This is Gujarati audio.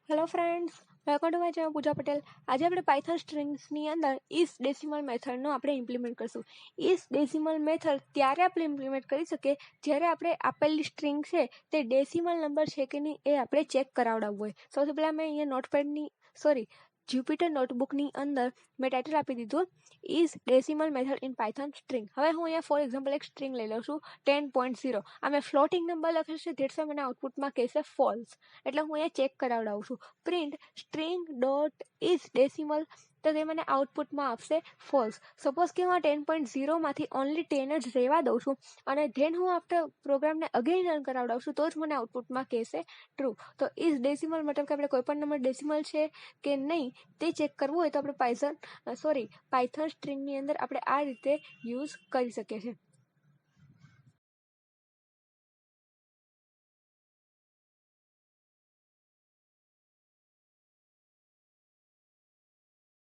Hello friends, welcome to my channel Pooja Patel. આજે આપણે પાયથન સ્ટ્રિંગ્સની અંદર isdecimal મેથડનો આપણે ઇમ્પ્લિમેન્ટ કરશું. isdecimal મેથડ ત્યારે આપણે ઇમ્પ્લિમેન્ટ કરી શકીએ જ્યારે આપણે આપેલી સ્ટ્રિંગ છે તે ડેસિમલ નંબર છે કે નહીં એ આપણે ચેક કરાવડાવવું હોય. સૌથી પહેલાં મેં અહીંયા જ્યુપિટર નોટબુકની અંદર મેં ટાઇટલ આપી દીધું isdecimal method in Python string. હવે હું અહીંયા ફોર એક્ઝામ્પલ એક સ્ટ્રિંગ લઈ લઉં છું 10.0. આ મેં ફ્લોટિંગ નંબર લખેલ છે, ધેટ્સ મને આઉટપુટમાં કહેશે ફોલ્સ. એટલે હું અહીંયા ચેક કરાવડાવું છું. પ્રિન્ટ સ્ટ્રિંગ ડોટ isdecimal, તો તે મને આઉટપુટમાં આપશે ફોલ્સ. સપોઝ કે હું 10.0માંથી ઓનલી 10 જ રહેવા દઉં છું અને ધેન હું આફ્ટર પ્રોગ્રામને અગેન રન કરાવડાવું છું તો જ મને આઉટપુટમાં કહેશે ટ્રુ. તો isdecimal મતલબ કે આપણે કોઈ પણ નંબર ડેસિમલ છે કે નહીં તે ચેક કરવું હોય તો આપણે પાયથન સ્ટ્રિંગની અંદર આપણે આ રીતે યુઝ કરી શકીએ છીએ.